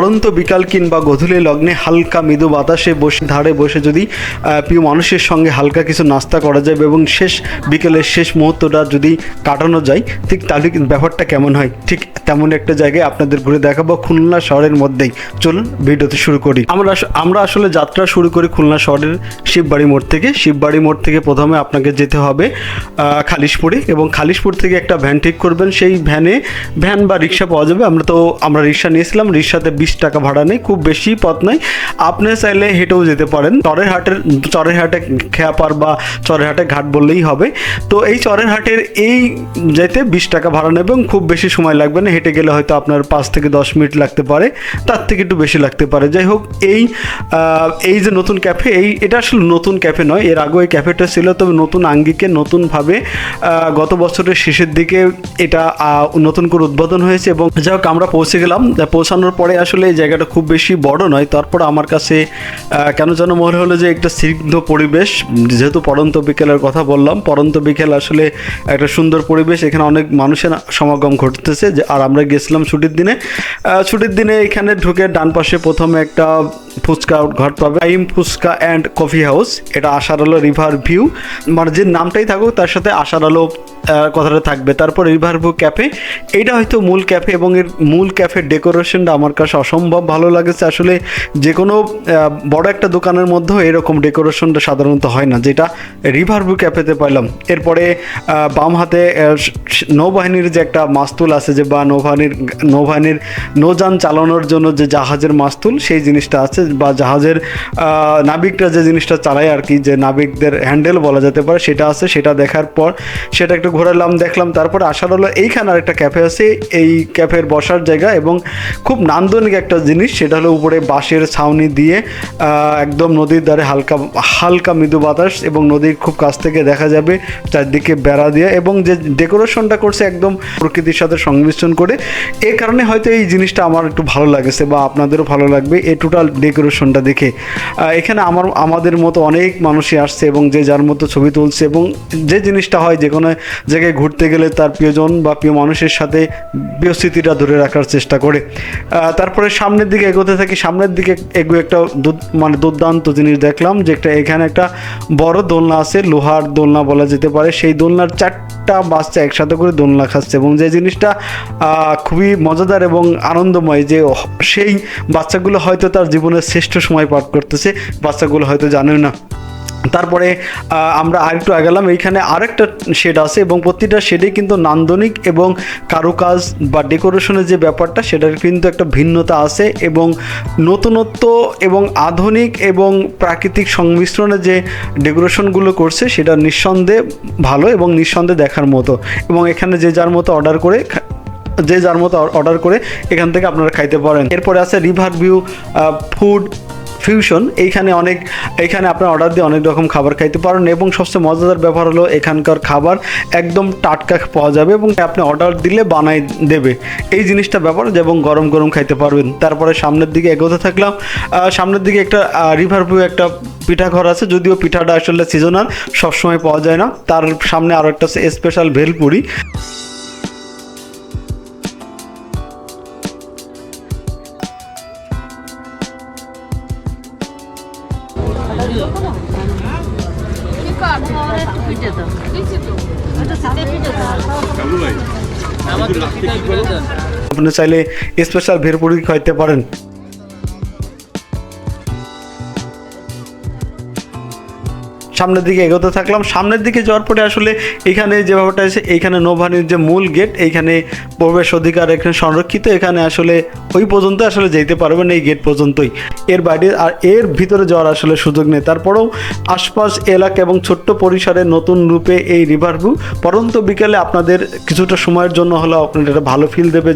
পরন্ত বিকাল কিংবা গধূলি লগ্নে হালকা মৃদু বাতাসে বসে ধারে বসে যদি প্রিয় মানুষের সঙ্গে হালকা কিছু নাস্তা করা যায় এবং বিকেলের শেষ মুহূর্তটা যদি কাটানো যায়, ঠিক তাহলে ব্যাপারটা কেমন হয়। ঠিক তেমন একটা জায়গায় আপনাদের ঘুরে দেখাবো খুলনা শহরের মধ্যেই। চলুন ভিডিওতে শুরু করি। আমরা আসলে যাত্রা শুরু করি খুলনা শহরের শিববাড়ি মোড় থেকে। শিববাড়ি মোড় থেকে প্রথমে আপনাকে যেতে হবে খালিশপুরে, এবং খালিশপুর থেকে একটা ভ্যান ঠিক করবেন। সেই ভ্যান বা রিক্সা পাওয়া যাবে। আমরা রিক্সা নিয়েছিলাম, রিক্সাতে 20 টাকা ভাড়া নেই, খুব বেশি পথ নয়। আপনি চাইলে হেঁটেও যেতে পারেন। চরের হাটে খেয়াপার বা চরের হাটে ঘাট বললেই হবে। তো এই চরের হাটের যেতে 20 টাকা ভাড়া নেবে এবং খুব বেশি সময় লাগবে না। হেঁটে গেলে হয়তো আপনার 5 থেকে 10 মিনিট লাগতে পারে, তার থেকে একটু বেশি লাগতে পারে। যাই হোক, এই যে নতুন ক্যাফে, এটা আসলে নতুন ক্যাফে নয়, এর আগে এই ক্যাফেটা ছিল, তবে নতুন আঙ্গিকে নতুনভাবে গত বছরের শেষের দিকে এটা নতুন করে উদ্বোধন হয়েছে। এবং যাই হোক, আমরা পৌঁছে গেলাম। পৌঁছানোর পরে আসলে এই জায়গাটা খুব বেশি বড় নয়, তারপর আমার কাছে কেন যেন মনে হলো যে একটা স্নিগ্ধ পরিবেশ। যেহেতু পড়ন্ত বিকেলের কথা বললাম, পড়ন্ত বিকেল আসলে একটা সুন্দর পরিবেশ, এখানে অনেক মানুষের সমাগম ঘটতেছে। আর আমরা গেছিলাম ছুটির দিনে। এখানে ঢুকে ডান পাশে প্রথমে একটা ফুচকা ঘর পাবে, time fuchka and coffee house. এটা আশার আলো রিভার ভিউ, মানে যে নামটাই থাকুক তার সাথে আশার আলো কথাটা থাকবে। তারপর রিভার ভিউ ক্যাফে, এইটা হয়তো মূল ক্যাফে, এবং এর মূল ক্যাফের ডেকোরেশনটা আমার কাছে অসম্ভব ভালো লাগেছে। আসলে যে কোনো বড় একটা দোকানের মধ্যেও এরকম ডেকোরেশনটা সাধারণত হয় না, যেটা রিভার ভিউ ক্যাফেতে পাইলাম। এরপরে বাম হাতে নৌবাহিনীর যে একটা মাস্তুল আছে, যে বা নৌবাহিনীর নৌযান চালানোর জন্য যে জাহাজের মাস্তুল, সেই জিনিসটা আছে, বা জাহাজের নাবিকরা যে জিনিসটা চালায় আর কি, যে নাবিকদের হ্যান্ডেল বলা যেতে পারে, সেটা আছে। সেটা দেখার পর সেটা একটু ঘোরালাম, দেখলাম। তারপরে আসার হলো এইখানে আর একটা ক্যাফে আছে, এই ক্যাফের বসার জায়গা এবং খুব নান্দনিক একটা জিনিস। সেটা হলো উপরে বাঁশের ছাউনি দিয়ে একদম নদীর ধারে হালকা মৃদু বাতাস, এবং নদীর খুব কাছ থেকে দেখা যাবে চারদিকে বেড়া দিয়ে, এবং যে ডেকোরেশনটা করছে একদম প্রকৃতির সাথে সংমিশ্রণ করে। এই কারণে হয়তো এই জিনিসটা আমার একটু ভালো লাগেছে, বা আপনাদেরও ভালো লাগবে এই টোটাল ডেকোরেশনটা দেখে। এখানে আমাদের মতো অনেক মানুষই আসছে এবং যে যার মতো ছবি তুলছে, এবং যে জিনিসটা হয় যে কোনো জায়গায় ঘুরতে গেলে তার প্রিয়জন বা প্রিয় মানুষের সাথে প্রিয় স্মৃতিটা ধরে রাখার চেষ্টা করে। তারপরে সামনের দিকে এগোতে থাকি। সামনের দিকে একটা দুর্দান্ত জিনিস দেখলাম, যে এখানে একটা বড় দোলনা আছে, লোহার দোলনা বলা যেতে পারে। সেই দোলনার 4টা বাচ্চা একসাথে করে দোলনা খাচ্ছে, এবং যে জিনিসটা খুবই মজাদার এবং আনন্দময়, যে সেই বাচ্চাগুলো হয়তো তার জীবনের শ্রেষ্ঠ সময় পার করতেছে, বাচ্চাগুলো হয়তো জানে না। তারপরে আমরা আরেকটু আগালাম, এইখানে আরেকটা শেড আছে, এবং প্রতিটা শেডে কিন্তু নান্দনিক এবং কারুকাজ বা ডেকোরেশনের যে ব্যাপারটা, সেটার কিন্তু একটা ভিন্নতা আছে, এবং নতুনত্ব এবং আধুনিক এবং প্রাকৃতিক সংমিশ্রণে যে ডেকোরেশনগুলো করছে, সেটা নিঃসন্দেহে ভালো এবং নিঃসন্দেহে দেখার মতো। এবং এখানে যে যার মতো অর্ডার করে এখান থেকে আপনারা খাইতে পারেন। এরপরে আছে রিভার ভিউ ফুড ফিউশন। এইখানে আপনার অর্ডার দিয়ে অনেক রকম খাবার খাইতে পারেন, এবং সবচেয়ে মজাদার ব্যাপার হলো এখানকার খাবার একদম টাটকা পাওয়া যাবে, এবং আপনি অর্ডার দিলে বানাই দেবে। এই জিনিসটা ব্যাপার, এবং গরম গরম খাইতে পারবেন। তারপরে সামনের দিকে এগোতে থাকলাম। সামনের দিকে একটা রিভার ভিউ একটা পিঠা ঘর আছে, যদিও পিঠাটা আসলে সিজনাল, সবসময় পাওয়া যায় না। তার সামনে আরও একটা স্পেশাল ভেলপুরি। আপনি চাইলে স্পেশাল ভেলপুরি খাইতে পারেন। সামনের দিকে এগোতে থাকলাম। সামনের দিকে যাওয়ার পরে আসলে এখানে যে ব্যাপারটা আছে, এইখানে নৌবাহিনীর যে মূল গেট, এইখানে প্রবেশ অধিকার এখানে সংরক্ষিত। এখানে আসলে ওই পর্যন্ত আসলে যেতে পারবেন, এই গেট পর্যন্তই, এর বাইরে আর এর ভিতরে যাওয়ার আসলে সুযোগ নেই। তারপরেও আশপাশ এলাকা এবং ছোট্ট পরিসরে নতুন রূপে এই রিভার ভিউ পরন্ত বিকেলে আপনাদের কিছুটা সময়ের জন্য হলেও আপনাদের ভালো ফিল দেবে।